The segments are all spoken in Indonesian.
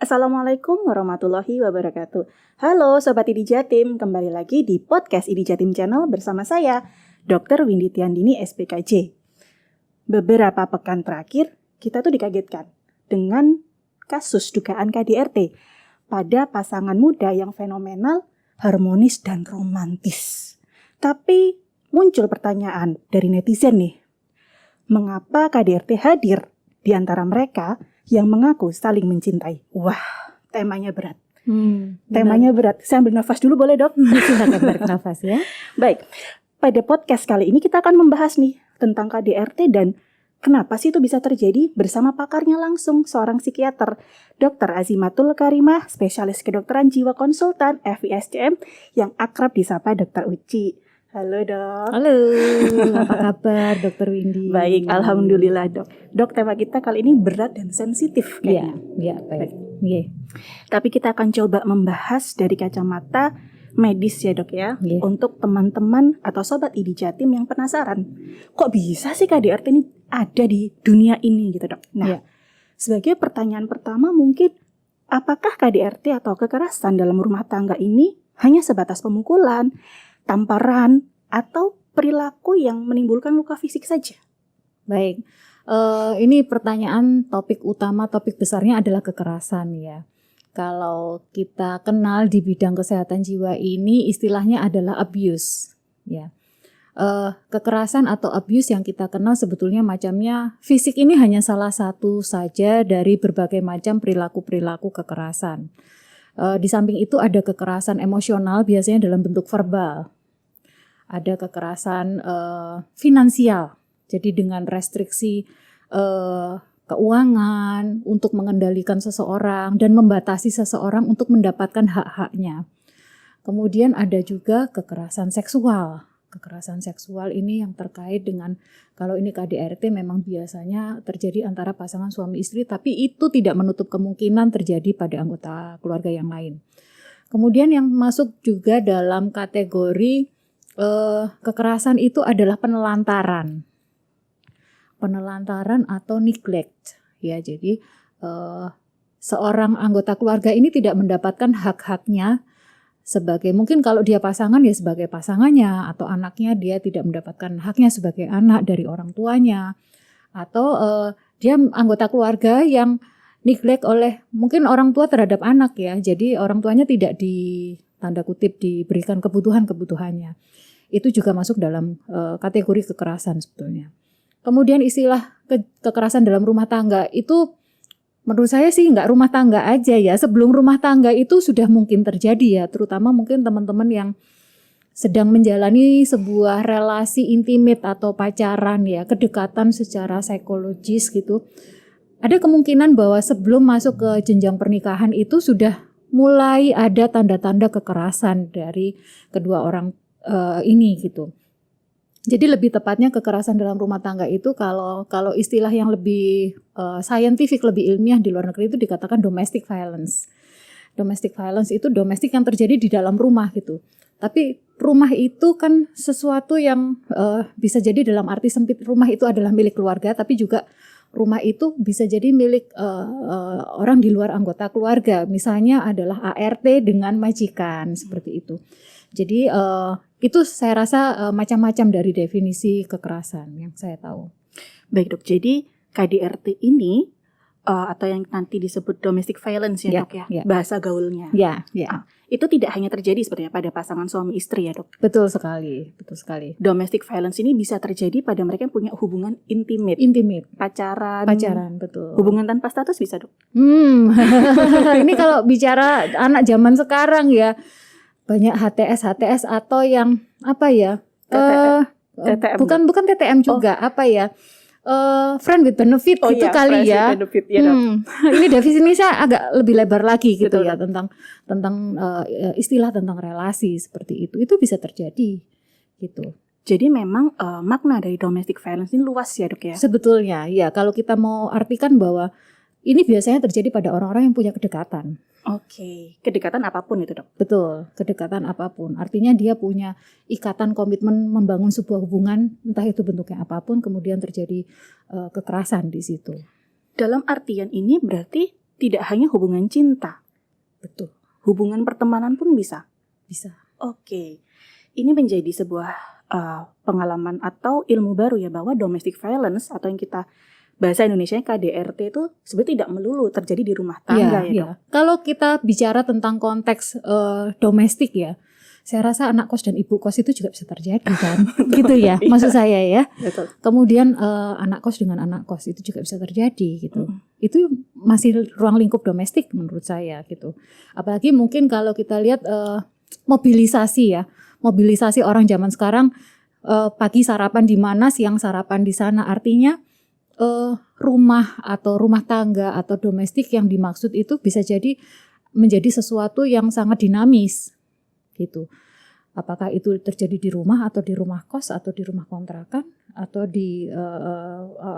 Assalamualaikum warahmatullahi wabarakatuh. Halo Sobat ID Jatim, kembali lagi di podcast ID Jatim Channel bersama saya, Dr. Windy Tiandini SPKJ. Beberapa pekan terakhir, kita tuh dikagetkan dengan kasus dugaan KDRT pada pasangan muda yang fenomenal, harmonis, dan romantis. Tapi muncul pertanyaan dari netizen nih, mengapa KDRT hadir di antara mereka yang mengaku saling mencintai? Wah, temanya berat. Temanya berat. Saya ambil nafas dulu boleh, Dok? Silakan tarik nafas ya. Baik, pada podcast kali ini kita akan membahas nih tentang KDRT dan kenapa sih itu bisa terjadi bersama pakarnya langsung, seorang psikiater, Dr. Azimatul Karimah, spesialis kedokteran jiwa konsultan FISCM yang akrab disapa Dr. Uci. Halo Dok. Halo, apa kabar Dr. Windy? Baik, Alhamdulillah Dok. Dok, tema kita kali ini berat dan sensitif kayaknya. Iya, baik. Yeah. Tapi kita akan coba membahas dari kacamata medis ya Dok ya. Yeah. Untuk teman-teman atau sobat ID Jatim yang penasaran, kok bisa sih KDRT ini ada di dunia ini gitu Dok. Nah, sebagai pertanyaan pertama mungkin, apakah KDRT atau kekerasan dalam rumah tangga ini hanya sebatas pemukulan, tamparan, atau perilaku yang menimbulkan luka fisik saja? Baik, ini pertanyaan topik besarnya adalah kekerasan ya. Kalau kita kenal di bidang kesehatan jiwa ini istilahnya adalah abuse ya. Kekerasan atau abuse yang kita kenal sebetulnya macamnya fisik ini hanya salah satu saja dari berbagai macam perilaku-perilaku kekerasan. Di samping itu ada kekerasan emosional biasanya dalam bentuk verbal. Ada kekerasan finansial. Jadi dengan restriksi keuangan untuk mengendalikan seseorang dan membatasi seseorang untuk mendapatkan hak-haknya. Kemudian ada juga kekerasan seksual. Kekerasan seksual ini yang terkait dengan, kalau ini KDRT memang biasanya terjadi antara pasangan suami istri, tapi itu tidak menutup kemungkinan terjadi pada anggota keluarga yang lain. Kemudian yang masuk juga dalam kategori kekerasan itu adalah penelantaran atau neglect ya. Jadi seorang anggota keluarga ini tidak mendapatkan hak-haknya sebagai, mungkin kalau dia pasangan ya sebagai pasangannya, atau anaknya dia tidak mendapatkan haknya sebagai anak dari orang tuanya, atau dia anggota keluarga yang neglect oleh mungkin orang tua terhadap anak ya. Jadi orang tuanya tidak tanda kutip diberikan kebutuhannya. Itu juga masuk dalam kategori kekerasan sebetulnya. Kemudian istilah kekerasan dalam rumah tangga itu menurut saya sih nggak rumah tangga aja ya. Sebelum rumah tangga itu sudah mungkin terjadi ya. Terutama mungkin teman-teman yang sedang menjalani sebuah relasi intimate atau pacaran ya. Kedekatan secara psikologis gitu. Ada kemungkinan bahwa sebelum masuk ke jenjang pernikahan itu sudah mulai ada tanda-tanda kekerasan dari kedua orang ini gitu. Jadi lebih tepatnya kekerasan dalam rumah tangga itu kalau istilah yang lebih scientific, lebih ilmiah di luar negeri itu dikatakan domestic violence. Domestic violence itu domestik yang terjadi di dalam rumah gitu. Tapi rumah itu kan sesuatu yang bisa jadi dalam arti sempit, rumah itu adalah milik keluarga, tapi juga rumah itu bisa jadi milik orang di luar anggota keluarga. Misalnya adalah ART dengan majikan seperti itu. Jadi itu saya rasa macam-macam dari definisi kekerasan yang saya tahu. Baik Dok, jadi KDRT ini atau yang nanti disebut domestic violence ya Dok ya, bahasa gaulnya. Itu tidak hanya terjadi sepertinya pada pasangan suami istri ya Dok. Betul sekali. Domestic violence ini bisa terjadi pada mereka yang punya hubungan intimate. Pacaran, betul. Hubungan tanpa status bisa Dok. Ini kalau bicara anak zaman sekarang ya, banyak HTS atau yang apa ya? TTM. Bukan TTM juga, apa ya? Friend with benefit gitu kali ya. Benefit, ya Ini definisinya agak lebih lebar lagi gitu. Betul. Ya tentang istilah tentang relasi seperti itu. Itu bisa terjadi gitu. Jadi memang makna dari domestic violence ini luas ya Dok ya. Sebetulnya ya, kalau kita mau artikan bahwa ini biasanya terjadi pada orang-orang yang punya kedekatan. Oke, kedekatan apapun itu Dok? Betul, kedekatan apapun. Artinya dia punya ikatan komitmen membangun sebuah hubungan, entah itu bentuknya apapun, kemudian terjadi kekerasan di situ. Dalam artian ini berarti tidak hanya hubungan cinta, Betul. hubungan pertemanan pun bisa. Bisa. Oke, ini menjadi sebuah pengalaman atau ilmu baru ya, bahwa domestic violence atau yang kita bahasa Indonesia KDRT itu sebenarnya tidak melulu terjadi di rumah tangga ya, Dok. Kalau kita bicara tentang konteks domestik ya, saya rasa anak kos dan ibu kos itu juga bisa terjadi kan, gitu ya, maksud saya ya. Betul. Kemudian anak kos dengan anak kos itu juga bisa terjadi gitu. Itu masih ruang lingkup domestik menurut saya gitu. Apalagi mungkin kalau kita lihat mobilisasi ya, mobilisasi orang zaman sekarang, pagi sarapan di mana, siang sarapan di sana, artinya rumah atau rumah tangga atau domestik yang dimaksud itu bisa jadi menjadi sesuatu yang sangat dinamis gitu. Apakah itu terjadi di rumah atau di rumah kos atau di rumah kontrakan atau di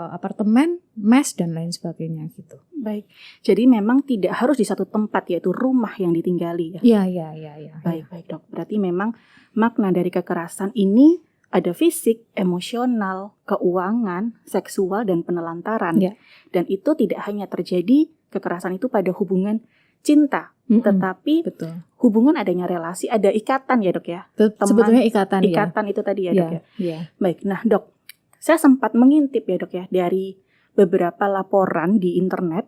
apartemen, mes dan lain sebagainya gitu. Baik. Jadi memang tidak harus di satu tempat, yaitu rumah yang ditinggali ya. Iya. Baik, Dok. Berarti memang makna dari kekerasan ini ada fisik, emosional, keuangan, seksual, dan penelantaran. Ya. Dan itu tidak hanya terjadi kekerasan itu pada hubungan cinta, tetapi Betul. hubungan adanya relasi, ada ikatan ya, Dok ya. Sebetulnya ikatan itu tadi ya, Dok ya. Iya. Baik, nah Dok, saya sempat mengintip ya, Dok ya, dari beberapa laporan di internet.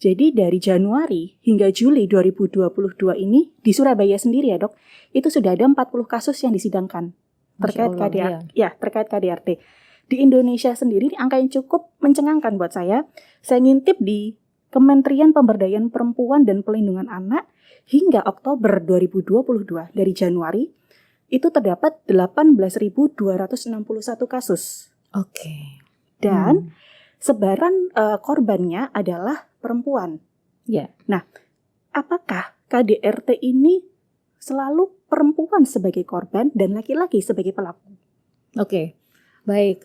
Jadi dari Januari hingga Juli 2022 ini di Surabaya sendiri ya, Dok, itu sudah ada 40 kasus yang disidangkan terkait KDRT. Ya, terkait KDRT. Di Indonesia sendiri angka yang cukup mencengangkan buat saya. Saya ngintip di Kementerian Pemberdayaan Perempuan dan Pelindungan Anak hingga Oktober 2022 dari Januari itu terdapat 18.261 kasus. Oke. Dan sebaran korbannya adalah perempuan. Ya. Nah, apakah KDRT ini selalu perempuan sebagai korban dan laki-laki sebagai pelaku? Oke. Baik,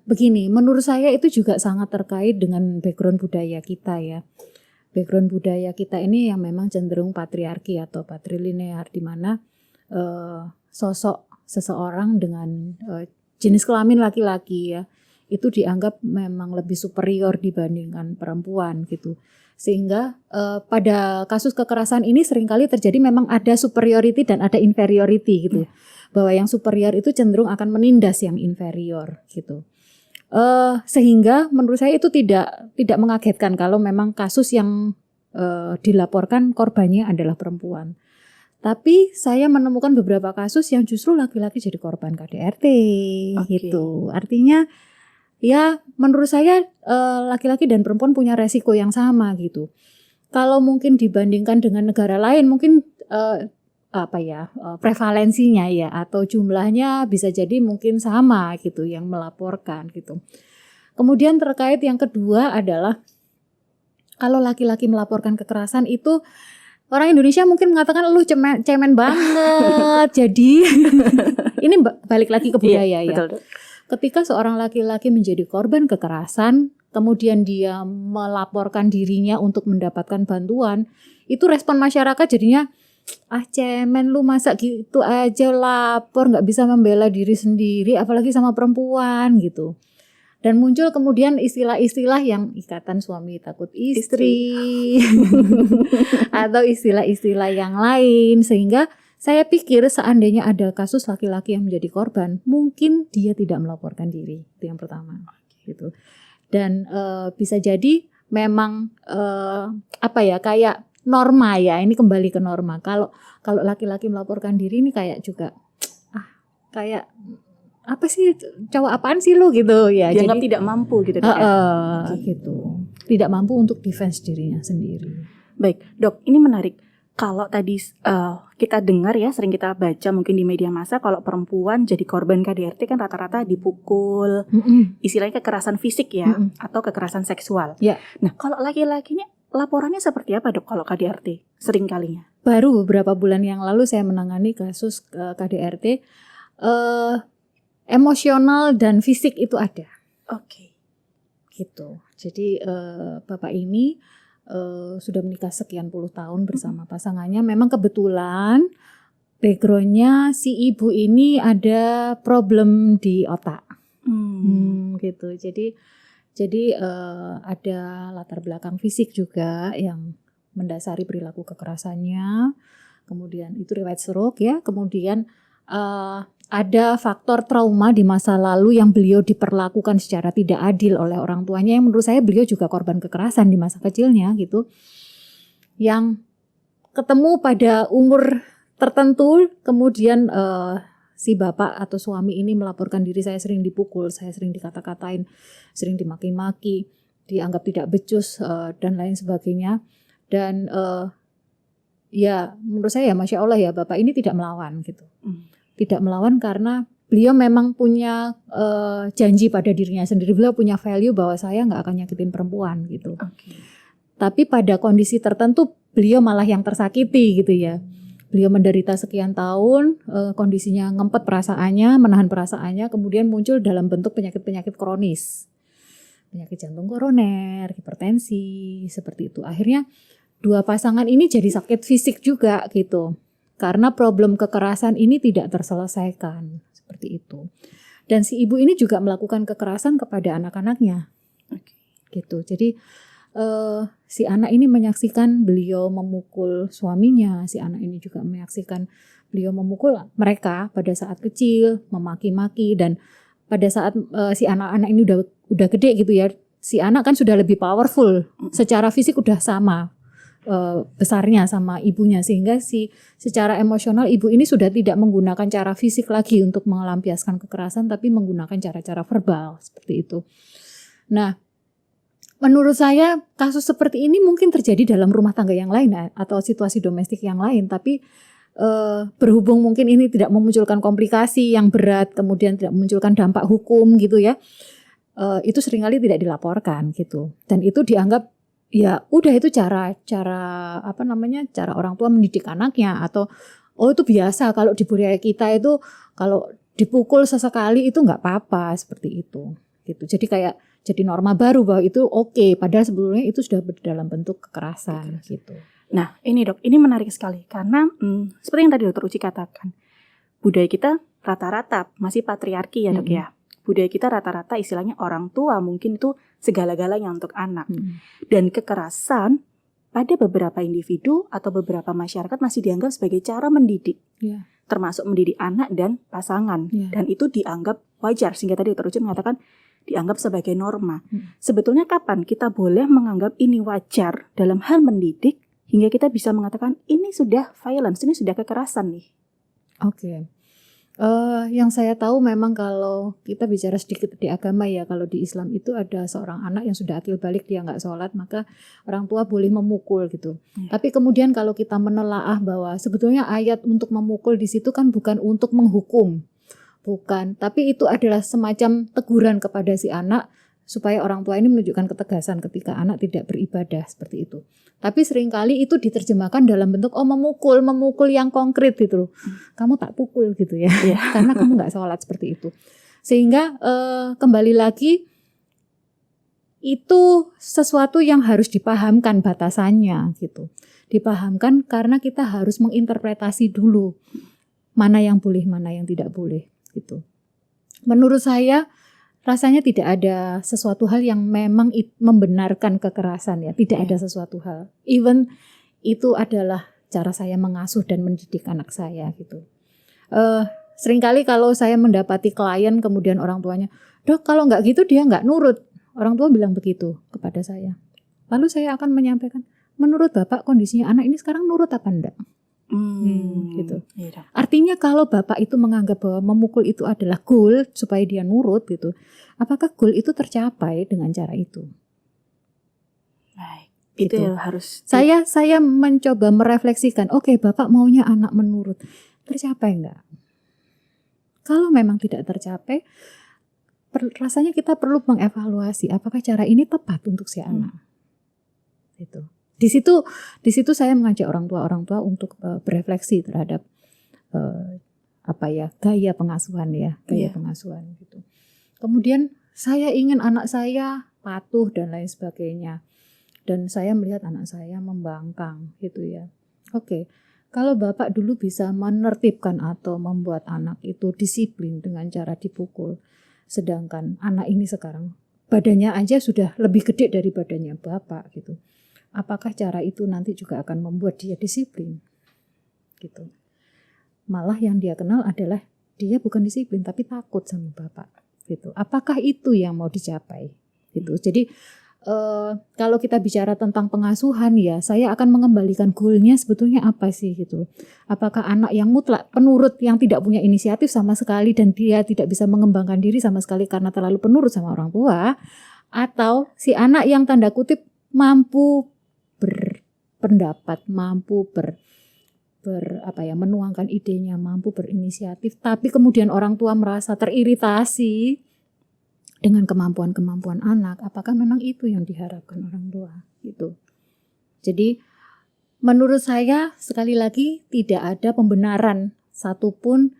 begini, menurut saya itu juga sangat terkait dengan background budaya kita ya. Background budaya kita ini yang memang cenderung patriarki atau patrilinear, di mana sosok seseorang dengan jenis kelamin laki-laki ya, itu dianggap memang lebih superior dibandingkan perempuan gitu. Sehingga pada kasus kekerasan ini seringkali terjadi memang ada superiority dan ada inferiority gitu. Bahwa yang superior itu cenderung akan menindas yang inferior gitu. Sehingga menurut saya itu tidak mengagetkan kalau memang kasus yang dilaporkan korbannya adalah perempuan. Tapi saya menemukan beberapa kasus yang justru laki-laki jadi korban KDRT gitu. Artinya ya menurut saya laki-laki dan perempuan punya resiko yang sama gitu. Kalau mungkin dibandingkan dengan negara lain mungkin prevalensinya ya atau jumlahnya bisa jadi mungkin sama gitu yang melaporkan gitu. Kemudian terkait yang kedua adalah kalau laki-laki melaporkan kekerasan itu orang Indonesia mungkin mengatakan lu cemen banget. Jadi ini balik lagi ke budaya ya. Betul. Ketika seorang laki-laki menjadi korban kekerasan, kemudian dia melaporkan dirinya untuk mendapatkan bantuan, itu respon masyarakat jadinya, cemen lu masa gitu aja lapor, gak bisa membela diri sendiri, apalagi sama perempuan gitu. Dan muncul kemudian istilah-istilah yang ikatan suami takut istri. Atau istilah-istilah yang lain, sehingga saya pikir seandainya ada kasus laki-laki yang menjadi korban, mungkin dia tidak melaporkan diri, itu yang pertama, gitu. Dan bisa jadi memang kayak norma ya, ini kembali ke norma. Kalau laki-laki melaporkan diri ini kayak juga, kayak apa sih cowok apaan sih lu gitu ya. Dianggap jadi tidak mampu gitu. Gitu, tidak mampu untuk defense dirinya sendiri. Baik, Dok, ini menarik. Kalau tadi kita dengar ya, sering kita baca mungkin di media massa, kalau perempuan jadi korban KDRT kan rata-rata dipukul, istilahnya kekerasan fisik ya, atau kekerasan seksual. Ya. Nah, kalau laki-lakinya laporannya seperti apa, Dok, kalau KDRT sering kalinya? Baru beberapa bulan yang lalu saya menangani kasus KDRT, emosional dan fisik itu ada. Oke. Gitu. Jadi bapak ini sudah menikah sekian puluh tahun bersama pasangannya. Memang kebetulan backgroundnya si ibu ini ada problem di otak, gitu. Jadi ada latar belakang fisik juga yang mendasari perilaku kekerasannya. Kemudian itu riwayat stroke ya. Kemudian ada faktor trauma di masa lalu yang beliau diperlakukan secara tidak adil oleh orang tuanya, yang menurut saya beliau juga korban kekerasan di masa kecilnya gitu. Yang ketemu pada umur tertentu, kemudian si bapak atau suami ini melaporkan diri, saya sering dipukul, saya sering dikata-katain, sering dimaki-maki, dianggap tidak becus dan lain sebagainya. Dan ya menurut saya ya Masya Allah ya, bapak ini tidak melawan gitu. Tidak melawan karena beliau memang punya janji pada dirinya sendiri. Beliau punya value bahwa saya nggak akan nyakitin perempuan gitu. Tapi pada kondisi tertentu beliau malah yang tersakiti gitu ya. Beliau menderita sekian tahun, kondisinya ngempet perasaannya, menahan perasaannya, kemudian muncul dalam bentuk penyakit-penyakit kronis. Penyakit jantung koroner, hipertensi, seperti itu. Akhirnya dua pasangan ini jadi sakit fisik juga gitu. Karena problem kekerasan ini tidak terselesaikan, seperti itu. Dan si ibu ini juga melakukan kekerasan kepada anak-anaknya. Gitu. Jadi si anak ini menyaksikan beliau memukul suaminya, si anak ini juga menyaksikan beliau memukul mereka pada saat kecil, memaki-maki, dan pada saat si anak-anak ini udah gede gitu ya, si anak kan sudah lebih powerful, secara fisik udah sama besarnya sama ibunya, sehingga secara emosional ibu ini sudah tidak menggunakan cara fisik lagi untuk melampiaskan kekerasan, tapi menggunakan cara-cara verbal seperti itu. Nah, menurut saya kasus seperti ini mungkin terjadi dalam rumah tangga yang lain atau situasi domestik yang lain, tapi berhubung mungkin ini tidak memunculkan komplikasi yang berat, kemudian tidak memunculkan dampak hukum gitu ya, itu seringkali tidak dilaporkan gitu, dan itu dianggap ya udah itu cara orang tua mendidik anaknya, atau itu biasa kalau di budaya kita itu kalau dipukul sesekali itu nggak apa-apa seperti itu gitu. Jadi norma baru bahwa itu oke, padahal sebelumnya itu sudah dalam bentuk kekerasan gitu. Nah ini dok, ini menarik sekali karena seperti yang tadi dokter Uci katakan, budaya kita rata-rata masih patriarki ya dok ya. Budaya kita rata-rata istilahnya orang tua mungkin itu segala-galanya untuk anak. Dan kekerasan pada beberapa individu atau beberapa masyarakat masih dianggap sebagai cara mendidik. Termasuk mendidik anak dan pasangan. Dan itu dianggap wajar, sehingga tadi dokter Uci mengatakan dianggap sebagai norma. Sebetulnya kapan kita boleh menganggap ini wajar dalam hal mendidik hingga kita bisa mengatakan ini sudah violence, ini sudah kekerasan nih? Oke. Yang saya tahu memang kalau kita bicara sedikit di agama ya, kalau di Islam itu ada seorang anak yang sudah akil balik, dia nggak sholat, maka orang tua boleh memukul gitu. Tapi kemudian kalau kita menelaah bahwa sebetulnya ayat untuk memukul di situ kan bukan untuk menghukum. Bukan, tapi itu adalah semacam teguran kepada si anak supaya orang tua ini menunjukkan ketegasan ketika anak tidak beribadah seperti itu. Tapi seringkali itu diterjemahkan dalam bentuk memukul yang konkret gitu loh. Kamu tak pukul gitu ya, karena kamu nggak sholat seperti itu. Sehingga kembali lagi itu sesuatu yang harus dipahamkan batasannya gitu. Dipahamkan karena kita harus menginterpretasi dulu mana yang boleh, mana yang tidak boleh. Gitu. Menurut saya rasanya tidak ada sesuatu hal yang memang membenarkan kekerasan ya, tidak ada sesuatu hal. Even itu adalah cara saya mengasuh dan mendidik anak saya gitu. Seringkali kalau saya mendapati klien kemudian orang tuanya, "Dok, kalau nggak gitu dia nggak nurut." Orang tua bilang begitu kepada saya. Lalu saya akan menyampaikan, "Menurut Bapak kondisinya anak ini sekarang nurut apa enggak?" Gitu. Artinya kalau bapak itu menganggap bahwa memukul itu adalah goal supaya dia nurut gitu, apakah goal itu tercapai dengan cara itu? Baik, gitu. Itu harus. Saya mencoba merefleksikan, oke, bapak maunya anak menurut, tercapai enggak? Kalau memang tidak tercapai, rasanya kita perlu mengevaluasi apakah cara ini tepat untuk si anak. Gitu. Di situ saya mengajak orang tua untuk berefleksi terhadap gaya pengasuhan pengasuhan gitu. Kemudian saya ingin anak saya patuh dan lain sebagainya, dan saya melihat anak saya membangkang gitu ya. Oke, kalau bapak dulu bisa menertibkan atau membuat anak itu disiplin dengan cara dipukul, sedangkan anak ini sekarang badannya aja sudah lebih gede dari badannya bapak gitu. Apakah cara itu nanti juga akan membuat dia disiplin gitu. Malah yang dia kenal adalah dia bukan disiplin tapi takut sama bapak gitu. Apakah itu yang mau dicapai gitu. Jadi kalau kita bicara tentang pengasuhan ya, saya akan mengembalikan goalnya sebetulnya apa sih gitu. Apakah anak yang mutlak penurut yang tidak punya inisiatif sama sekali dan dia tidak bisa mengembangkan diri sama sekali karena terlalu penurut sama orang tua, atau si anak yang tanda kutip mampu berpendapat, mampu menuangkan idenya, mampu berinisiatif, tapi kemudian orang tua merasa teriritasi dengan kemampuan-kemampuan anak, apakah memang itu yang diharapkan orang tua gitu. Jadi menurut saya sekali lagi tidak ada pembenaran satupun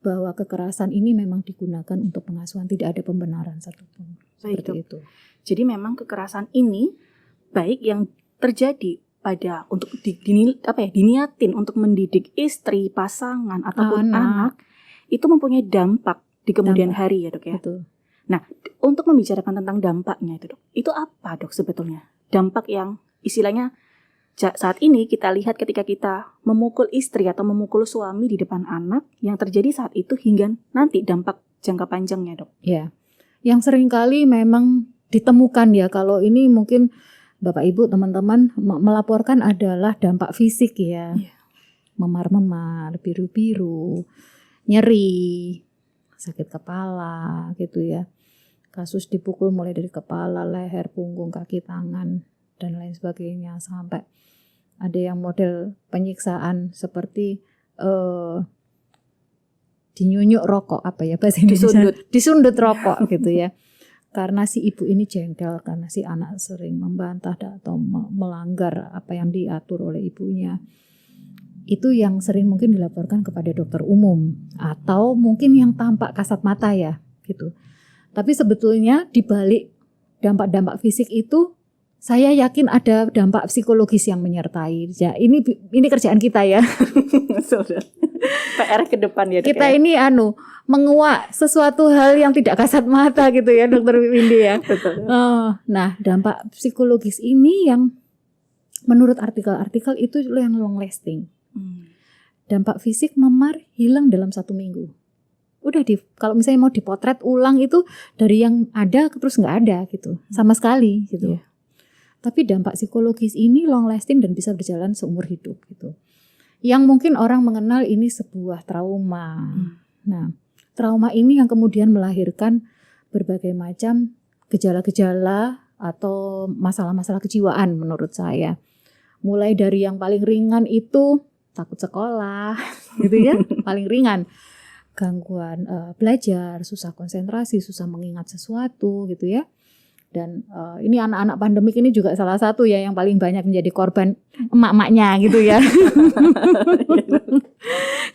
bahwa kekerasan ini memang digunakan untuk pengasuhan, tidak ada pembenaran satupun. Seperti itu. Jadi memang kekerasan ini baik yang terjadi pada untuk diniatin untuk mendidik istri, pasangan ataupun anak itu mempunyai dampak di kemudian hari ya dok ya. Betul. Nah, untuk membicarakan tentang dampaknya itu dok, itu apa dok sebetulnya? Dampak yang istilahnya saat ini kita lihat ketika kita memukul istri atau memukul suami di depan anak, yang terjadi saat itu hingga nanti dampak jangka panjangnya dok. Ya, yang seringkali memang ditemukan ya, kalau ini mungkin Bapak Ibu teman-teman melaporkan adalah dampak fisik ya. Memar-memar, biru-biru, nyeri, sakit kepala gitu ya. Kasus dipukul mulai dari kepala, leher, punggung, kaki, tangan dan lain sebagainya, sampai ada yang model penyiksaan seperti dinyunyuk rokok apa ya bahasa Indonesia, disundut rokok gitu ya. Karena si ibu ini jengkel karena si anak sering membantah atau melanggar apa yang diatur oleh ibunya. Itu yang sering mungkin dilaporkan kepada dokter umum atau mungkin yang tampak kasat mata ya gitu. Tapi sebetulnya di balik dampak-dampak fisik itu saya yakin ada dampak psikologis yang menyertai. Ya, ini kerjaan kita ya. PR ke depan ya dok. Kita ini menguak sesuatu hal yang tidak kasat mata gitu ya Dokter Windy ya. Betul. Nah, dampak psikologis ini yang menurut artikel-artikel itu yang long lasting. Dampak fisik memar hilang dalam 1 minggu. Udah kalau misalnya mau dipotret ulang itu dari yang ada terus nggak ada gitu sama sekali gitu. Tapi dampak psikologis ini long lasting dan bisa berjalan seumur hidup gitu. Yang mungkin orang mengenal ini sebuah trauma. Nah, trauma ini yang kemudian melahirkan berbagai macam gejala-gejala atau masalah-masalah kejiwaan menurut saya. Mulai dari yang paling ringan itu takut sekolah gitu ya, paling ringan. Gangguan belajar, susah konsentrasi, susah mengingat sesuatu gitu ya. Dan ini anak-anak pandemik ini juga salah satu ya yang paling banyak menjadi korban emak-emaknya gitu ya.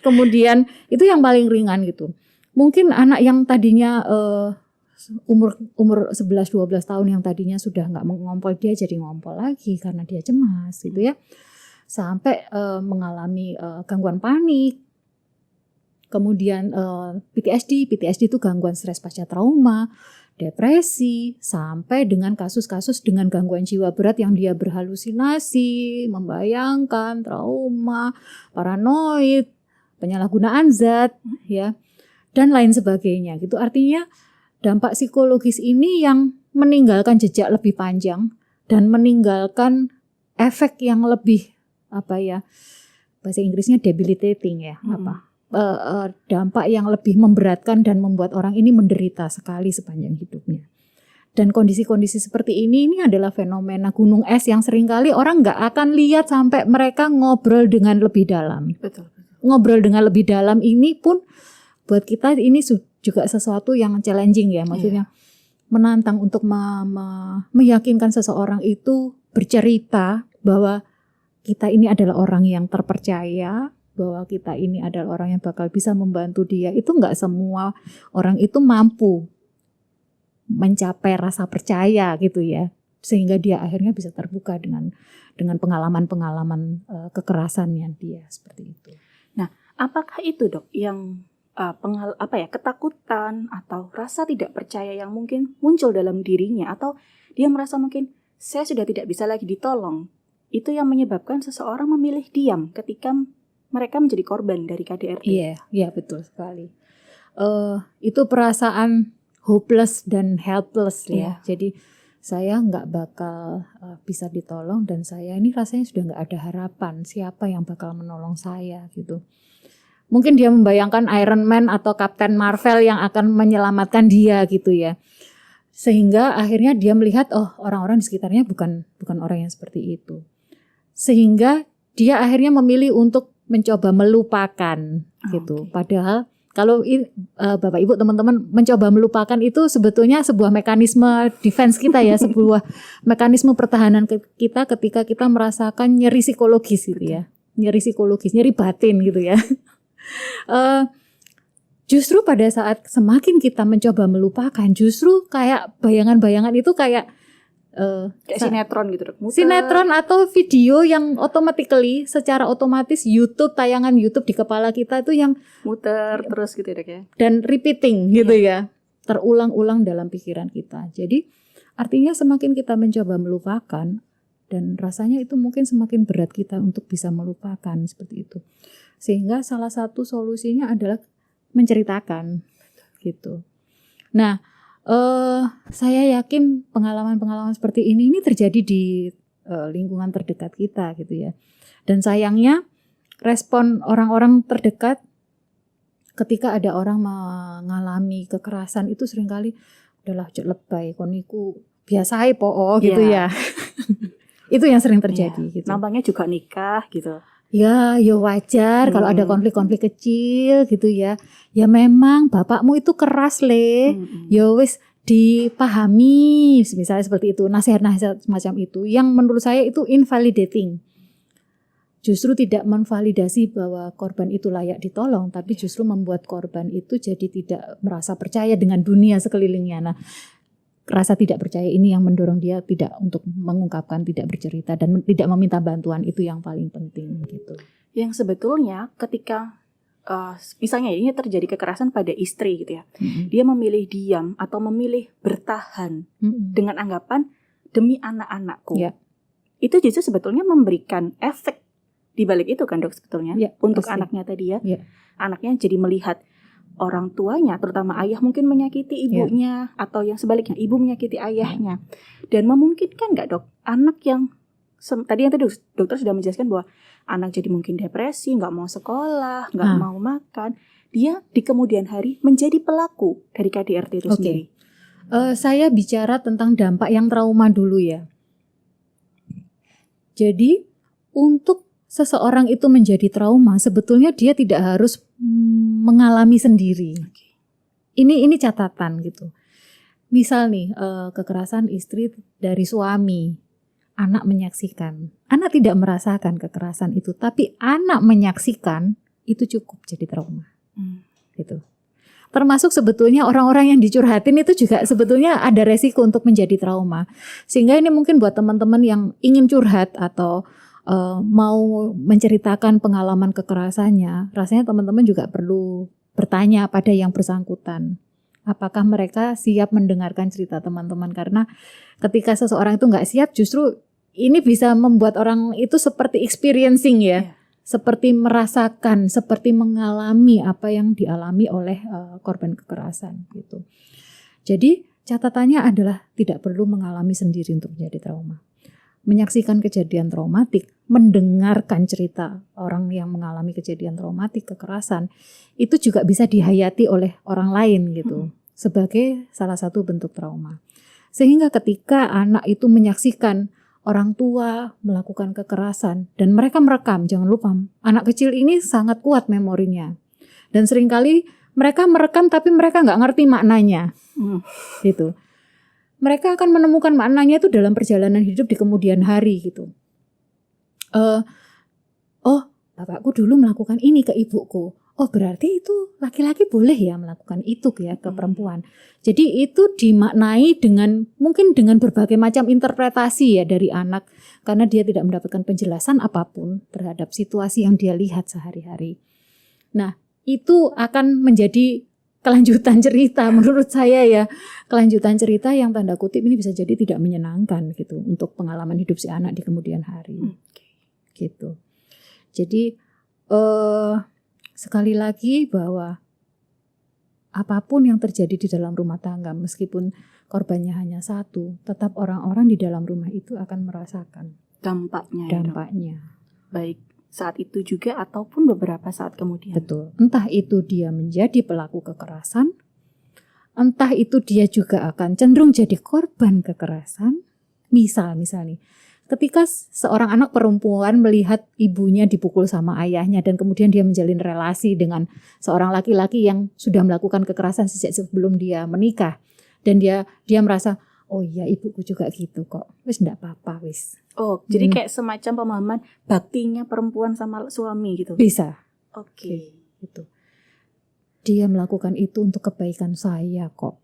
Kemudian itu yang paling ringan gitu. Mungkin anak yang tadinya umur 11-12 tahun yang tadinya sudah nggak mengompol, dia jadi ngompol lagi karena dia cemas gitu ya. Sampai mengalami gangguan panik. Kemudian PTSD itu gangguan stres pasca trauma, depresi, sampai dengan kasus-kasus dengan gangguan jiwa berat yang dia berhalusinasi, membayangkan, trauma, paranoid, penyalahgunaan zat, ya, dan lain sebagainya. Gitu. Artinya dampak psikologis ini yang meninggalkan jejak lebih panjang dan meninggalkan efek yang lebih bahasa Inggrisnya debilitating ya, dampak yang lebih memberatkan dan membuat orang ini menderita sekali sepanjang hidupnya. Dan kondisi-kondisi seperti ini adalah fenomena gunung es yang seringkali orang nggak akan lihat sampai mereka ngobrol dengan lebih dalam. Betul. Ngobrol dengan lebih dalam ini pun buat kita ini juga sesuatu yang challenging ya, maksudnya menantang untuk meyakinkan seseorang itu bercerita bahwa kita ini adalah orang yang terpercaya, bahwa kita ini adalah orang yang bakal bisa membantu dia. Itu nggak semua orang itu mampu mencapai rasa percaya gitu ya, sehingga dia akhirnya bisa terbuka dengan pengalaman-pengalaman kekerasannya dia seperti itu. Nah, apakah itu dok yang ketakutan atau rasa tidak percaya yang mungkin muncul dalam dirinya, atau dia merasa mungkin saya sudah tidak bisa lagi ditolong. Itu yang menyebabkan seseorang memilih diam ketika mereka menjadi korban dari KDRT. Iya, betul sekali. Itu perasaan hopeless dan helpless ya. Jadi saya nggak bakal bisa ditolong, dan saya ini rasanya sudah nggak ada harapan siapa yang bakal menolong saya gitu. Mungkin dia membayangkan Iron Man atau Captain Marvel yang akan menyelamatkan dia gitu ya. Sehingga akhirnya dia melihat orang-orang di sekitarnya bukan orang yang seperti itu. Sehingga dia akhirnya memilih untuk mencoba melupakan gitu. Padahal kalau Bapak Ibu teman-teman mencoba melupakan itu sebetulnya sebuah mekanisme defense kita ya, sebuah mekanisme pertahanan kita ketika kita merasakan nyeri psikologis gitu ya. Nyeri psikologis, nyeri batin gitu ya. Justru pada saat semakin kita mencoba melupakan, justru kayak bayangan-bayangan itu kayak sinetron gitu, sinetron atau video yang automatically secara otomatis tayangan YouTube di kepala kita itu yang muter terus gitu ya, dan repeating gitu ya, terulang-ulang dalam pikiran kita. Jadi artinya semakin kita mencoba melupakan, dan rasanya itu mungkin semakin berat kita untuk bisa melupakan seperti itu. Sehingga salah satu solusinya adalah menceritakan gitu. Nah, saya yakin pengalaman-pengalaman seperti ini terjadi di lingkungan terdekat kita gitu ya. Dan sayangnya respon orang-orang terdekat ketika ada orang mengalami kekerasan itu seringkali udahlah lebay koniku biasa po gitu ya. Itu yang sering terjadi gitu. Nampaknya juga nikah gitu. Ya wajar kalau ada konflik-konflik kecil gitu ya. Ya memang bapakmu itu keras ya wis dipahami, misalnya seperti itu, nasihat-nasihat semacam itu yang menurut saya itu invalidating. Justru tidak menvalidasi bahwa korban itu layak ditolong, tapi justru membuat korban itu jadi tidak merasa percaya dengan dunia sekelilingnya. Nah, rasa tidak percaya ini yang mendorong dia tidak untuk mengungkapkan, tidak bercerita, dan tidak meminta bantuan. Itu yang paling penting gitu. Yang sebetulnya ketika misalnya ini terjadi kekerasan pada istri gitu ya, dia memilih diam atau memilih bertahan dengan anggapan demi anak-anakku, itu justru sebetulnya memberikan efek di balik itu kan dok sebetulnya, untuk pasti. Anaknya tadi ya, anaknya jadi melihat orang tuanya, terutama ayah mungkin menyakiti ibunya, atau yang sebaliknya ibu menyakiti ayahnya, dan memungkinkan nggak dok anak yang tadi dokter sudah menjelaskan bahwa anak jadi mungkin depresi, nggak mau sekolah, nggak mau makan, dia di kemudian hari menjadi pelaku dari KDRT itu sendiri. Saya bicara tentang dampak yang trauma dulu ya. Jadi untuk seseorang itu menjadi trauma, sebetulnya dia tidak harus mengalami sendiri. Ini catatan gitu. Misal nih kekerasan istri dari suami, anak menyaksikan, anak tidak merasakan kekerasan itu, tapi anak menyaksikan itu cukup jadi trauma. Gitu. Termasuk sebetulnya orang-orang yang dicurhatin itu juga sebetulnya ada resiko untuk menjadi trauma. Sehingga ini mungkin buat teman-teman yang ingin curhat atau mau menceritakan pengalaman kekerasannya, rasanya teman-teman juga perlu bertanya pada yang bersangkutan. Apakah mereka siap mendengarkan cerita teman-teman? Karena ketika seseorang itu nggak siap, justru ini bisa membuat orang itu seperti experiencing ya, seperti merasakan, seperti mengalami apa yang dialami oleh korban kekerasan gitu. Jadi catatannya adalah tidak perlu mengalami sendiri untuk menjadi trauma. Menyaksikan kejadian traumatik, mendengarkan cerita orang yang mengalami kejadian traumatik, kekerasan, itu juga bisa dihayati oleh orang lain gitu, sebagai salah satu bentuk trauma. Sehingga ketika anak itu menyaksikan orang tua melakukan kekerasan dan mereka merekam, jangan lupa, anak kecil ini sangat kuat memorinya. Dan seringkali mereka merekam tapi mereka nggak ngerti maknanya, gitu. Mereka akan menemukan maknanya itu dalam perjalanan hidup di kemudian hari gitu. Oh, bapakku dulu melakukan ini ke ibuku. Oh, berarti itu laki-laki boleh ya melakukan itu ya ke perempuan. Jadi itu dimaknai mungkin dengan berbagai macam interpretasi ya dari anak, karena dia tidak mendapatkan penjelasan apapun terhadap situasi yang dia lihat sehari-hari. Nah, itu akan menjadi kelanjutan cerita menurut saya ya, kelanjutan cerita yang tanda kutip ini bisa jadi tidak menyenangkan gitu untuk pengalaman hidup si anak di kemudian hari. Gitu. Jadi sekali lagi bahwa apapun yang terjadi di dalam rumah tangga, meskipun korbannya hanya satu, tetap orang-orang di dalam rumah itu akan merasakan dampaknya. Baik saat itu juga ataupun beberapa saat kemudian. Betul. Entah itu dia menjadi pelaku kekerasan, entah itu dia juga akan cenderung jadi korban kekerasan. Misal nih, ketika seorang anak perempuan melihat ibunya dipukul sama ayahnya dan kemudian dia menjalin relasi dengan seorang laki-laki yang sudah melakukan kekerasan sejak sebelum dia menikah, dan dia merasa, oh iya ibuku juga gitu kok, wis enggak apa-apa wis. Oh, jadi kayak semacam pemahaman baktinya perempuan sama suami gitu. Bisa. Oke. Gitu. Dia melakukan itu untuk kebaikan saya kok.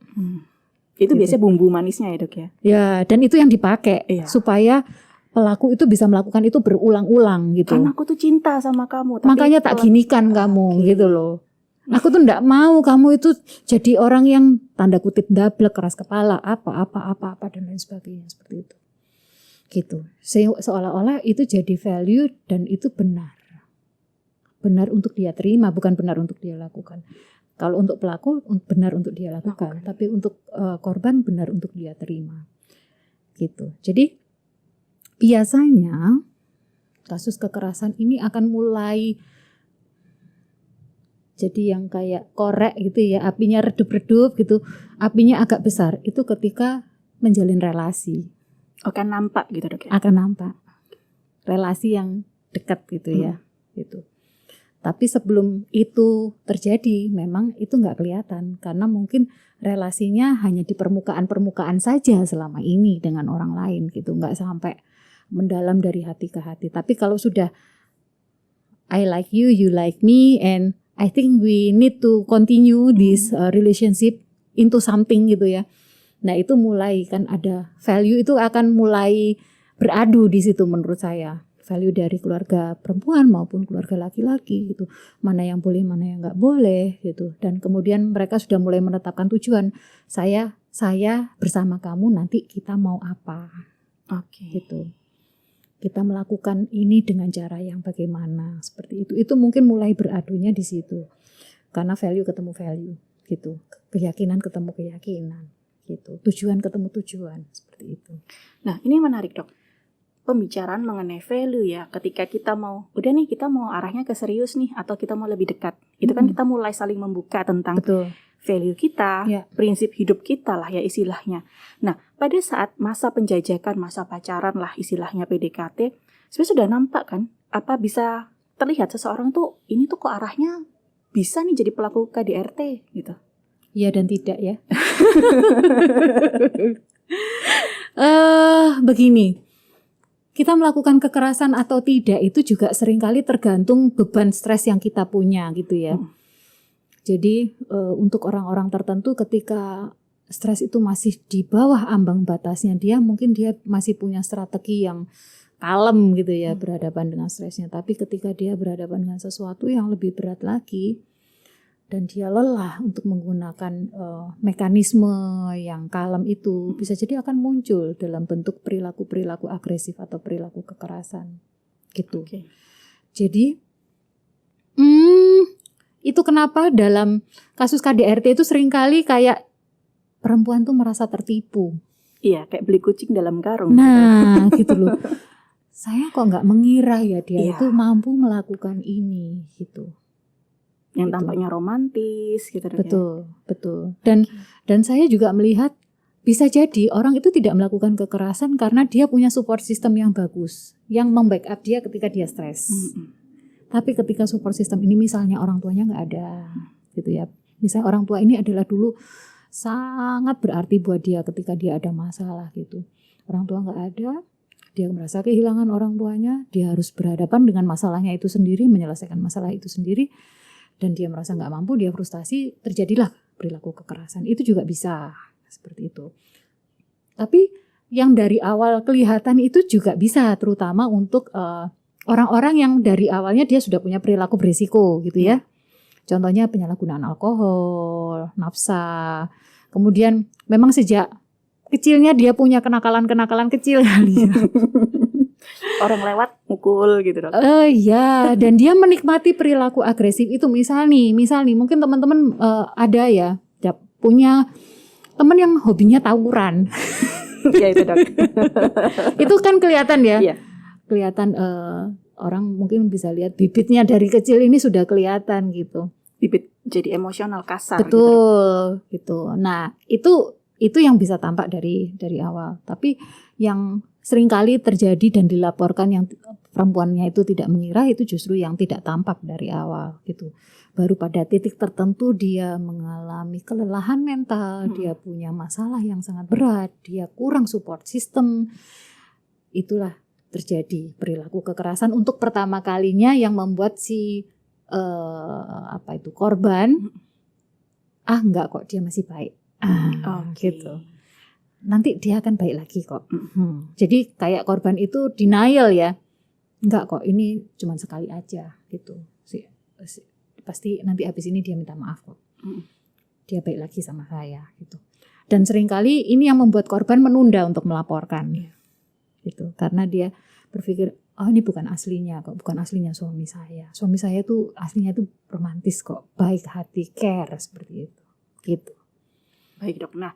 Itu Gitu. biasanya bumbu manisnya ya, Dok ya. Ya, dan itu yang dipakai supaya pelaku itu bisa melakukan itu berulang-ulang gitu. Karena aku tuh cinta sama kamu. Tapi makanya tak ginikan kamu gitu loh. Aku tuh enggak mau kamu itu jadi orang yang tanda kutip dablek, keras kepala, apa dan lain sebagainya seperti itu. Gitu. Seolah-olah itu jadi value dan itu benar. Benar untuk dia terima, bukan benar untuk dia lakukan. Kalau untuk pelaku benar untuk dia lakukan, tapi untuk korban benar untuk dia terima. Gitu. Jadi biasanya kasus kekerasan ini akan mulai jadi yang kayak korek gitu ya, apinya redup-redup gitu, apinya agak besar. Itu ketika menjalin relasi. Akan nampak gitu, Dok ya? Akan nampak. Relasi yang dekat gitu ya. Gitu. Tapi sebelum itu terjadi, memang itu nggak kelihatan. Karena mungkin relasinya hanya di permukaan-permukaan saja selama ini dengan orang lain gitu. Nggak sampai mendalam dari hati ke hati. Tapi kalau sudah I like you, you like me, and I think we need to continue this relationship into something gitu ya. Nah itu mulai kan ada value itu akan mulai beradu di situ menurut saya. Value dari keluarga perempuan maupun keluarga laki-laki gitu. Mana yang boleh, mana yang nggak boleh gitu. Dan kemudian mereka sudah mulai menetapkan tujuan. Saya bersama kamu nanti kita mau apa. Gitu. Kita melakukan ini dengan cara yang bagaimana seperti itu. Itu mungkin mulai beradunya di situ. Karena value ketemu value gitu. Keyakinan ketemu keyakinan gitu. Tujuan ketemu tujuan seperti itu. Nah, ini menarik, Dok. Pembicaraan mengenai value ya. Ketika kita mau kita mau arahnya ke serius nih atau kita mau lebih dekat. Itu kan kita mulai saling membuka tentang value kita, prinsip hidup kita lah ya istilahnya. Nah, pada saat masa penjajakan, masa pacaran lah istilahnya PDKT, sebenarnya sudah nampak kan apa bisa terlihat seseorang tuh ini tuh kok arahnya bisa nih jadi pelaku KDRT gitu. Iya dan tidak ya. Begini, kita melakukan kekerasan atau tidak itu juga seringkali tergantung beban stres yang kita punya gitu ya. Jadi untuk orang-orang tertentu ketika stres itu masih di bawah ambang batasnya mungkin dia masih punya strategi yang kalem gitu ya berhadapan dengan stresnya. Tapi ketika dia berhadapan dengan sesuatu yang lebih berat lagi dan dia lelah untuk menggunakan mekanisme yang kalem itu, bisa jadi akan muncul dalam bentuk perilaku-perilaku agresif atau perilaku kekerasan gitu. Jadi itu kenapa dalam kasus KDRT itu seringkali kayak perempuan tuh merasa tertipu. Iya, kayak beli kucing dalam karung. Nah, gitu loh. Saya kok nggak mengira ya dia itu mampu melakukan ini gitu. Yang tampaknya romantis gitu. Betul. Dan saya juga melihat bisa jadi orang itu tidak melakukan kekerasan karena dia punya support system yang bagus, yang membackup dia ketika dia stres. Tapi ketika support system ini misalnya orang tuanya nggak ada, gitu ya. Misalnya orang tua ini adalah dulu sangat berarti buat dia ketika dia ada masalah gitu. Orang tua nggak ada, dia merasa kehilangan orang tuanya, dia harus berhadapan dengan masalahnya itu sendiri, menyelesaikan masalah itu sendiri, dan dia merasa nggak mampu, dia frustasi, terjadilah perilaku kekerasan. Itu juga bisa seperti itu. Tapi yang dari awal kelihatan itu juga bisa, terutama untuk orang-orang yang dari awalnya dia sudah punya perilaku berisiko gitu ya. Contohnya penyalahgunaan alkohol, nafsa. Kemudian memang sejak kecilnya dia punya kenakalan-kenakalan kecil kali ya. Orang lewat mukul gitu dok. Ya, dan dia menikmati perilaku agresif itu. Misal nih mungkin teman-teman ada ya punya teman yang hobinya tawuran. Ya itu dok. Itu kan kelihatan ya. Iya. Kelihatan orang mungkin bisa lihat bibitnya dari kecil ini sudah kelihatan gitu. Bibit jadi emosional kasar. Betul gitu. Nah, itu yang bisa tampak dari awal. Tapi yang seringkali terjadi dan dilaporkan yang perempuannya itu tidak mengira, itu justru yang tidak tampak dari awal gitu. Baru pada titik tertentu dia mengalami kelelahan mental, dia punya masalah yang sangat berat, dia kurang support system. Itulah terjadi perilaku kekerasan untuk pertama kalinya yang membuat si korban enggak kok, dia masih baik. Gitu. Nanti dia akan baik lagi kok. Jadi kayak korban itu denial ya. Enggak kok, ini cuma sekali aja gitu. Pasti nanti habis ini dia minta maaf kok. Dia baik lagi sama saya gitu. Dan seringkali ini yang membuat korban menunda untuk melaporkan. Gitu. Karena dia berpikir, oh ini bukan aslinya kok, bukan aslinya suami saya. Suami saya tuh aslinya tuh romantis kok, baik hati, care seperti itu. Gitu. Baik dok. Nah,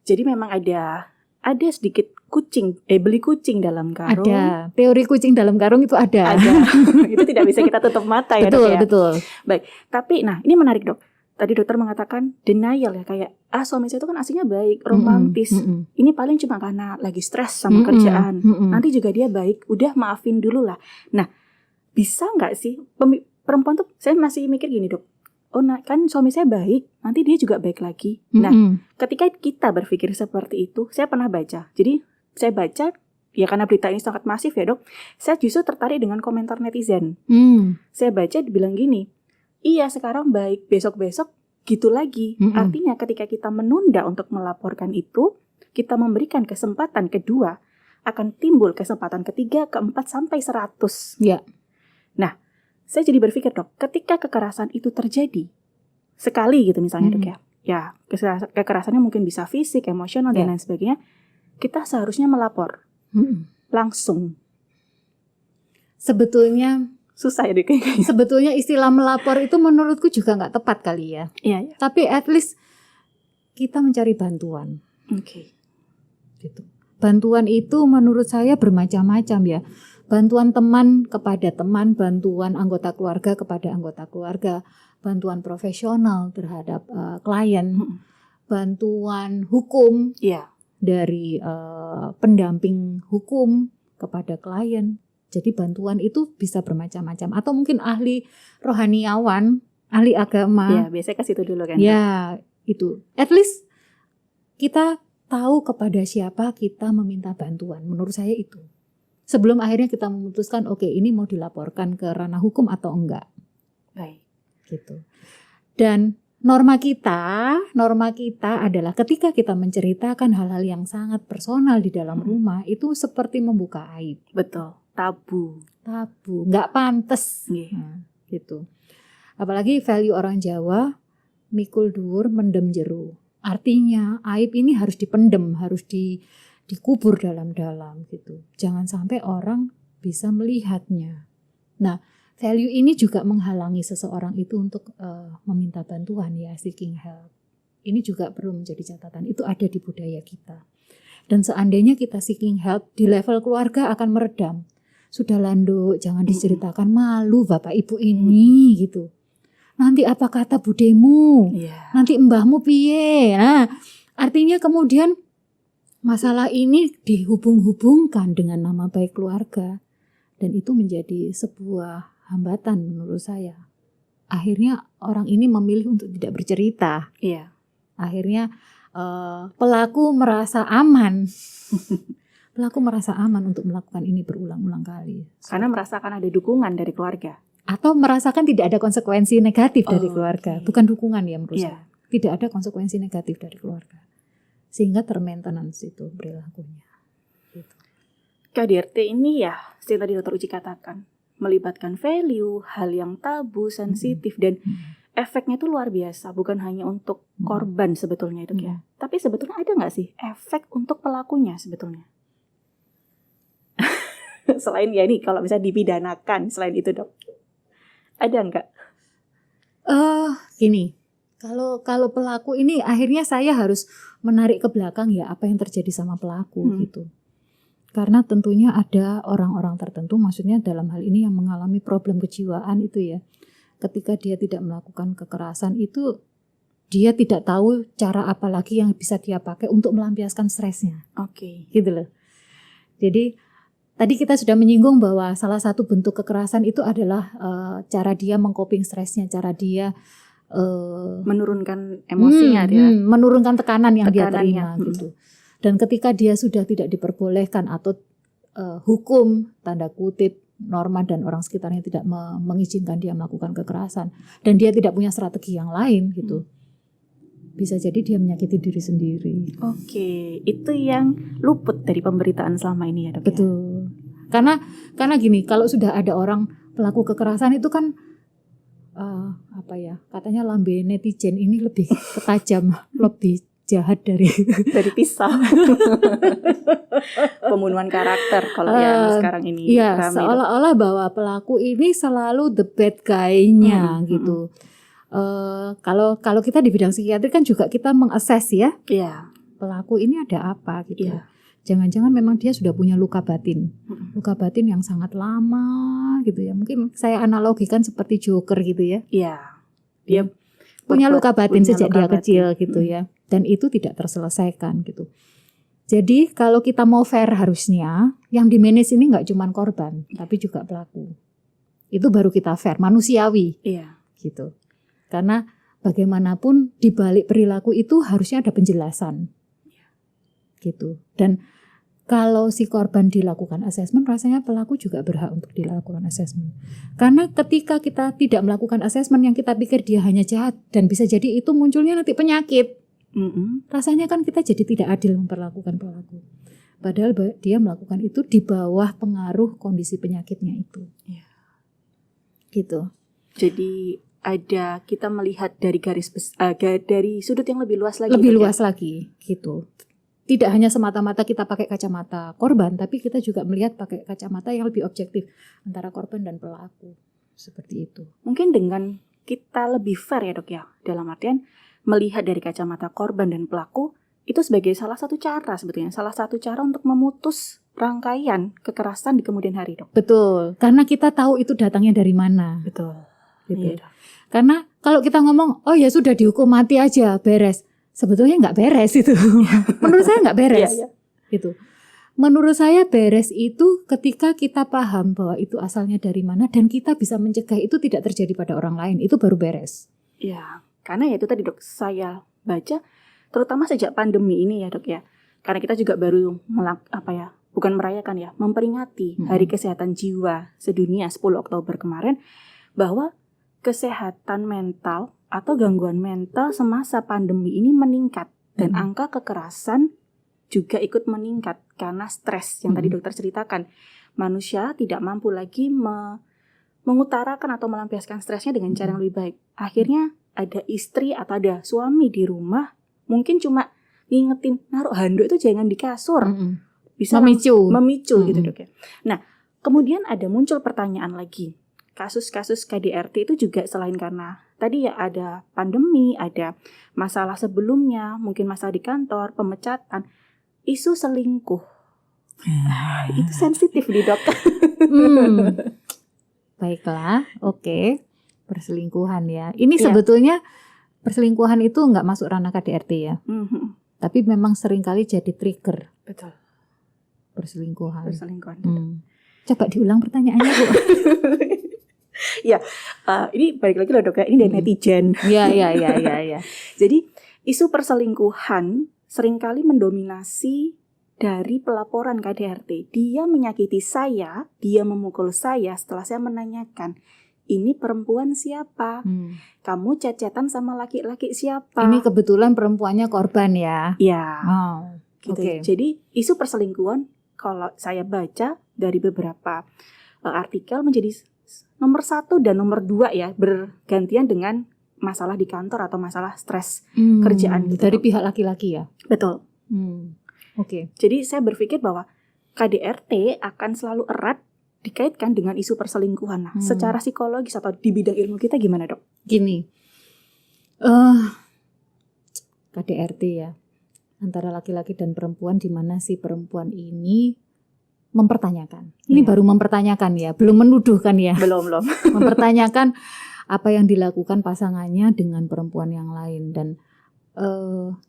jadi memang ada sedikit beli kucing dalam karung. Ada. Teori kucing dalam karung itu ada. Itu tidak bisa kita tutup mata ya betul, dok ya. Betul. Baik. Tapi nah ini menarik dok. Tadi dokter mengatakan denial ya, kayak suami saya itu kan aslinya baik, romantis. Ini paling cuma karena lagi stres sama kerjaan. Nanti juga dia baik, udah maafin dulu lah. Nah, bisa nggak sih perempuan tuh, saya masih mikir gini dok. Kan suami saya baik, nanti dia juga baik lagi. Nah, ketika kita berpikir seperti itu, saya pernah baca. Jadi saya baca, ya karena berita ini sangat masif ya dok, saya justru tertarik dengan komentar netizen. Saya baca dibilang gini, iya sekarang baik, besok-besok gitu lagi. Artinya ketika kita menunda untuk melaporkan itu, kita memberikan kesempatan kedua, akan timbul kesempatan ketiga, keempat, sampai 100. Ya. Nah, saya jadi berpikir dok, ketika kekerasan itu terjadi sekali gitu misalnya dok ya kekerasannya mungkin bisa fisik, emosional dan lain sebagainya, kita seharusnya melapor langsung. Sebetulnya susah ya dok. Sebetulnya istilah melapor itu menurutku juga nggak tepat kali ya. Iya. Tapi at least kita mencari bantuan. Oke. Gitu. Bantuan itu menurut saya bermacam-macam ya. Bantuan teman kepada teman, bantuan anggota keluarga kepada anggota keluarga, bantuan profesional terhadap klien, bantuan hukum dari pendamping hukum kepada klien. Jadi bantuan itu bisa bermacam-macam. Atau mungkin ahli rohaniawan, ahli agama. Ya, biasanya ke situ dulu kan. Ya, itu. At least kita tahu kepada siapa kita meminta bantuan. Menurut saya itu. Sebelum akhirnya kita memutuskan, oke, ini mau dilaporkan ke ranah hukum atau enggak. Baik. Gitu. Dan norma kita adalah ketika kita menceritakan hal-hal yang sangat personal di dalam rumah, itu seperti membuka aib. Betul. Tabu, nggak pantes, gitu. Apalagi value orang Jawa, mikul dhuwur mendem jero. Artinya aib ini harus dipendem, harus dikubur dalam-dalam gitu. Jangan sampai orang bisa melihatnya. Nah, value ini juga menghalangi seseorang itu untuk meminta bantuan ya, seeking help. Ini juga perlu menjadi catatan. Itu ada di budaya kita. Dan seandainya kita seeking help di level keluarga akan meredam. Sudah landuk, jangan diceritakan, malu bapak ibu ini gitu. Nanti apa kata budemu? Nanti mbahmu piye? Nah, artinya kemudian masalah ini dihubung-hubungkan dengan nama baik keluarga. Dan itu menjadi sebuah hambatan menurut saya. Akhirnya orang ini memilih untuk tidak bercerita. Akhirnya pelaku merasa aman. Pelaku merasa aman untuk melakukan ini berulang-ulang kali. Karena merasakan ada dukungan dari keluarga. Atau merasakan tidak ada konsekuensi negatif dari keluarga. Bukan dukungan ya menurut saya. Tidak ada konsekuensi negatif dari keluarga. Sehingga termaintenance itu perilakunya. Gitu. KDRT ini ya, seperti tadi Dr. Uci katakan, melibatkan value, hal yang tabu, sensitif, dan efeknya itu luar biasa. Bukan hanya untuk korban sebetulnya Dok ya. Tapi sebetulnya ada nggak sih efek untuk pelakunya sebetulnya? Selain ya nih kalau bisa dipidanakan, selain itu Dok, ada nggak? Gini, kalau pelaku ini akhirnya saya harus menarik ke belakang ya apa yang terjadi sama pelaku gitu. Karena tentunya ada orang-orang tertentu, maksudnya dalam hal ini yang mengalami problem kejiwaan itu ya. Ketika dia tidak melakukan kekerasan itu, dia tidak tahu cara apa lagi yang bisa dia pakai untuk melampiaskan stresnya. Oke. Gitu loh. Jadi tadi kita sudah menyinggung bahwa salah satu bentuk kekerasan itu adalah cara dia mengcoping stresnya, cara dia menurunkan emosinya menurunkan tekanan yang dia terima gitu. Dan ketika dia sudah tidak diperbolehkan atau hukum tanda kutip norma dan orang sekitarnya tidak mengizinkan dia melakukan kekerasan dan dia tidak punya strategi yang lain gitu, bisa jadi dia menyakiti diri sendiri. Oke, itu yang luput dari pemberitaan selama ini ya Dok. Betul. Ya? Karena gini, kalau sudah ada orang pelaku kekerasan itu kan katanya lambe netizen ini lebih tajam, lebih jahat dari pisau. Pembunuhan karakter kalau yang sekarang ini. Iya, seolah-olah bahwa pelaku ini selalu the bad guy-nya gitu. Kalau kita di bidang psikiatri kan juga kita mengakses ya. Iya. Pelaku ini ada apa gitu. Iya. Jangan-jangan memang dia sudah punya luka batin. Luka batin yang sangat lama gitu ya. Mungkin saya analogikan seperti Joker gitu ya. Iya. Dia punya luka batin sejak dia kecil gitu ya. Dan itu tidak terselesaikan gitu. Jadi kalau kita mau fair harusnya yang di-manage ini nggak cuma korban, tapi juga pelaku. Itu baru kita fair, manusiawi. Iya. Gitu. Karena bagaimanapun di balik perilaku itu harusnya ada penjelasan. Gitu. Dan kalau si korban dilakukan asesmen, rasanya pelaku juga berhak untuk dilakukan asesmen. Karena ketika kita tidak melakukan asesmen yang kita pikir dia hanya jahat dan bisa jadi itu munculnya nanti penyakit. Rasanya kan kita jadi tidak adil memperlakukan pelaku. Padahal dia melakukan itu di bawah pengaruh kondisi penyakitnya itu. Ya. Gitu. Jadi ada kita melihat dari dari sudut yang lebih luas lagi. Lebih luas lagi gitu. Tidak hanya semata-mata kita pakai kacamata korban, tapi kita juga melihat pakai kacamata yang lebih objektif antara korban dan pelaku. Seperti itu. Mungkin dengan kita lebih fair ya Dok ya, dalam artian melihat dari kacamata korban dan pelaku itu sebagai salah satu cara sebetulnya, salah satu cara untuk memutus rangkaian kekerasan di kemudian hari Dok. Betul, karena kita tahu itu datangnya dari mana. Betul. Gitu. Iya. Karena kalau kita ngomong, oh ya sudah dihukum mati aja, beres. Sebetulnya nggak beres itu. Menurut saya nggak beres. Iya. Gitu. Menurut saya beres itu ketika kita paham bahwa itu asalnya dari mana dan kita bisa mencegah itu tidak terjadi pada orang lain. Itu baru beres. Iya. Karena ya itu tadi Dok, saya baca terutama sejak pandemi ini ya Dok ya. Karena kita juga baru bukan merayakan ya, memperingati Hari Kesehatan Jiwa Sedunia 10 Oktober kemarin, bahwa kesehatan mental atau gangguan mental semasa pandemi ini meningkat dan angka kekerasan juga ikut meningkat karena stres yang tadi dokter ceritakan. Manusia tidak mampu lagi mengutarakan atau melampiaskan stresnya dengan cara yang lebih baik. Akhirnya ada istri atau ada suami di rumah mungkin cuma ngingetin naruh handuk itu jangan di kasur. Bisa memicu gitu Dok ya. Nah, kemudian ada muncul pertanyaan lagi. Kasus-kasus KDRT itu juga selain karena tadi ya ada pandemi, ada masalah sebelumnya, mungkin masalah di kantor, pemecatan, isu selingkuh. Itu sensitif di Dok. Baiklah, oke. Perselingkuhan ya. Ini sebetulnya perselingkuhan itu nggak masuk ranah KDRT ya. Tapi memang seringkali jadi trigger. Betul. Perselingkuhan. Coba diulang pertanyaannya, Bu. Ya, ini balik lagi loh Dok ya. Ini dari netizen. Iya. Jadi isu perselingkuhan seringkali mendominasi dari pelaporan KDRT. Dia menyakiti saya, dia memukul saya setelah saya menanyakan, ini perempuan siapa? Kamu chat-chatan sama laki-laki siapa? Ini kebetulan perempuannya korban ya? Iya. Gitu. Okay. Jadi isu perselingkuhan kalau saya baca dari beberapa artikel menjadi nomor 1 dan nomor 2 ya bergantian dengan masalah di kantor atau masalah stres kerjaan gitu. Dari pihak laki-laki ya? Betul. Oke. Jadi saya berpikir bahwa KDRT akan selalu erat dikaitkan dengan isu perselingkuhan. Nah, secara psikologis atau di bidang ilmu kita gimana, Dok? Gini, KDRT ya, antara laki-laki dan perempuan, di mana si perempuan ini mempertanyakan. Ini baru mempertanyakan ya, belum menuduhkan ya. Belum. Mempertanyakan apa yang dilakukan pasangannya dengan perempuan yang lain. Dan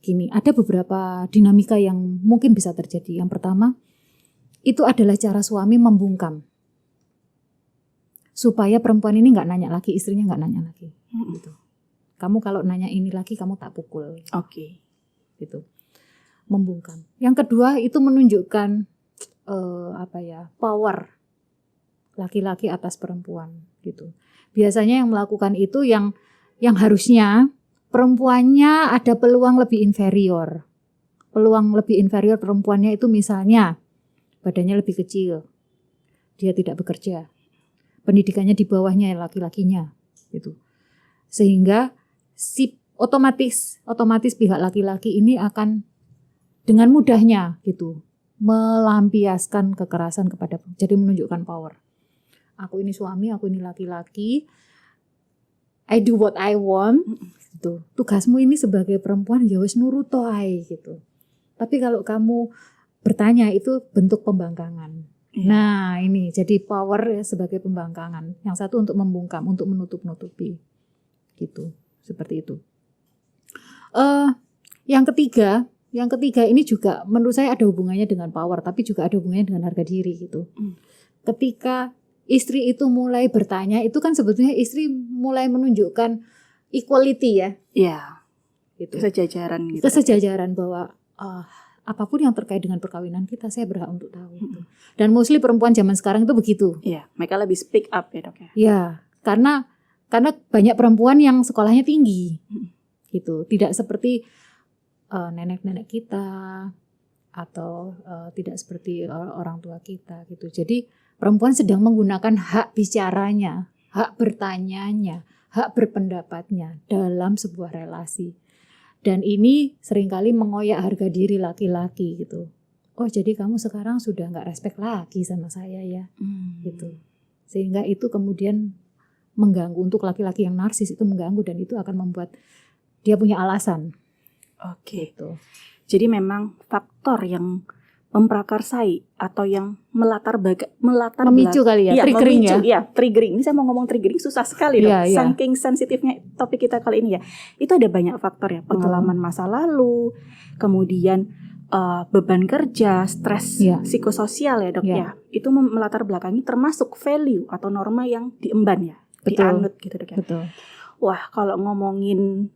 gini, ada beberapa dinamika yang mungkin bisa terjadi. Yang pertama, itu adalah cara suami membungkam supaya perempuan ini nggak nanya lagi, istrinya nggak nanya lagi. Gitu. Kamu kalau nanya ini lagi, kamu tak pukul. Oke. Gitu. Membungkam. Yang kedua, itu menunjukkan power laki-laki atas perempuan. Gitu. Biasanya yang melakukan itu yang harusnya perempuannya ada peluang lebih inferior. Peluang lebih inferior perempuannya itu misalnya badannya lebih kecil, dia tidak bekerja, pendidikannya di bawahnya laki-lakinya, gitu. Sehingga si otomatis pihak laki-laki ini akan dengan mudahnya gitu melampiaskan kekerasan kepada, jadi menunjukkan power. Aku ini suami, aku ini laki-laki, I do what I want, gitu. Tugasmu ini sebagai perempuan ya wis nurut ae gitu. Tapi kalau kamu bertanya itu bentuk pembangkangan. Nah ini jadi power ya sebagai pembangkangan. Yang satu untuk membungkam, untuk menutup-nutupi, gitu, seperti itu. Yang ketiga ini juga menurut saya ada hubungannya dengan power, tapi juga ada hubungannya dengan harga diri gitu. Ketika istri itu mulai bertanya, itu kan sebetulnya istri mulai menunjukkan equality ya. Iya. Gitu. Kesejajaran gitu. Kesejajaran bahwa apapun yang terkait dengan perkawinan kita, saya berhak untuk tahu. Dan mostly perempuan zaman sekarang itu begitu. Iya, mereka lebih speak up ya, Dok ya. Ya, karena banyak perempuan yang sekolahnya tinggi, gitu. Tidak seperti nenek-nenek kita atau tidak seperti orang tua kita, gitu. Jadi perempuan sedang menggunakan hak bicaranya, hak bertanyanya, hak berpendapatnya dalam sebuah relasi. Dan ini seringkali mengoyak harga diri laki-laki gitu. Oh jadi kamu sekarang sudah gak respect lagi sama saya ya, gitu. Sehingga itu kemudian mengganggu, untuk laki-laki yang narsis itu mengganggu, dan itu akan membuat dia punya alasan. Oke. Gitu. Jadi memang faktor yang memprakarsai atau yang melatar memicu kali ya, triggering memicu, ya. Triggering. Ini saya mau ngomong triggering susah sekali dong. Saking sensitifnya topik kita kali ini ya. Itu ada banyak faktor ya, pengalaman masa lalu, kemudian beban kerja, stres psikososial ya, Dok ya. Itu melatar belakangi termasuk value atau norma yang diemban ya, dianut gitu, Dok ya. Betul. Wah, kalau ngomongin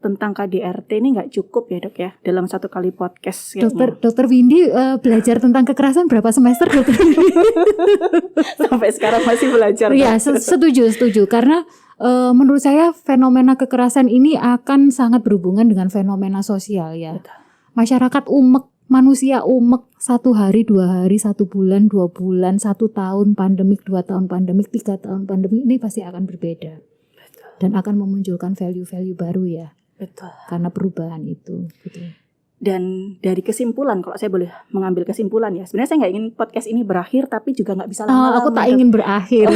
tentang KDRT ini nggak cukup ya, Dok ya, dalam satu kali podcast. Dokter Windy belajar tentang kekerasan berapa semester, Dokter? Sampai sekarang masih belajar. Iya, setuju. Karena menurut saya fenomena kekerasan ini akan sangat berhubungan dengan fenomena sosial ya. Betul. Masyarakat manusia umek 1 hari, 2 hari, 1 bulan, 2 bulan, 1 tahun pandemik, 2 tahun pandemik, 3 tahun pandemik, ini pasti akan berbeda. Betul. Dan akan memunculkan value-value baru ya. Betul. Karena perubahan itu, gitu. Dan dari kesimpulan, kalau saya boleh mengambil kesimpulan ya, sebenarnya saya nggak ingin podcast ini berakhir, tapi juga nggak bisa lama-lama. Aku tak ingin berakhir.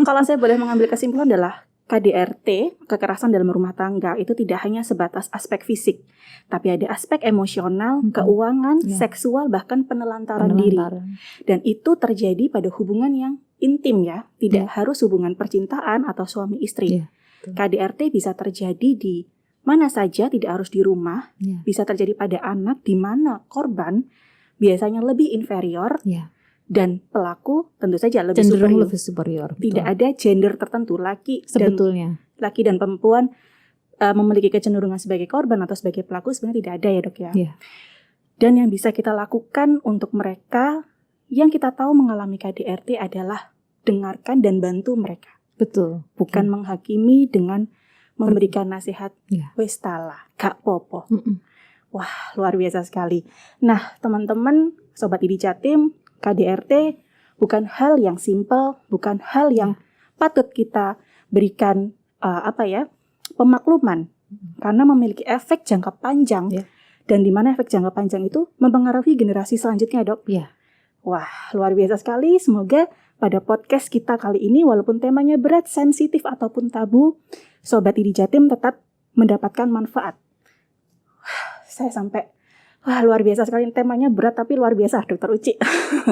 Kalau saya boleh mengambil kesimpulan adalah KDRT, kekerasan dalam rumah tangga, itu tidak hanya sebatas aspek fisik, tapi ada aspek emosional, keuangan, seksual, bahkan penelantaran diri. Dan itu terjadi pada hubungan yang intim ya, tidak harus hubungan percintaan atau suami istri. KDRT bisa terjadi di mana saja, tidak harus di rumah, bisa terjadi pada anak, di mana korban biasanya lebih inferior dan pelaku tentu saja lebih superior. Tidak ada gender tertentu, laki dan perempuan memiliki kecenderungan sebagai korban atau sebagai pelaku sebenarnya tidak ada ya, Dok ya. Dan yang bisa kita lakukan untuk mereka yang kita tahu mengalami KDRT adalah dengarkan dan bantu mereka. Betul. Bukan menghakimi dengan memberikan nasihat, wes tala, gak popo. Wah, luar biasa sekali. Nah, teman-teman, Sobat IDI Jatim, KDRT bukan hal yang simpel, bukan hal yang patut kita berikan pemakluman, karena memiliki efek jangka panjang. Dan di mana efek jangka panjang itu mempengaruhi generasi selanjutnya, Dok. Wah, luar biasa sekali. Semoga pada podcast kita kali ini, walaupun temanya berat, sensitif, ataupun tabu, Sobat ID Jatim tetap mendapatkan manfaat. Saya sampai, luar biasa sekali. Temanya berat tapi luar biasa, Dokter Uci.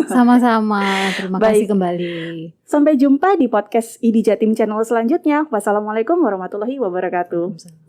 Sama-sama, terima kasih Baik. kembali. Sampai jumpa di podcast ID Jatim channel selanjutnya. Wassalamualaikum warahmatullahi wabarakatuh.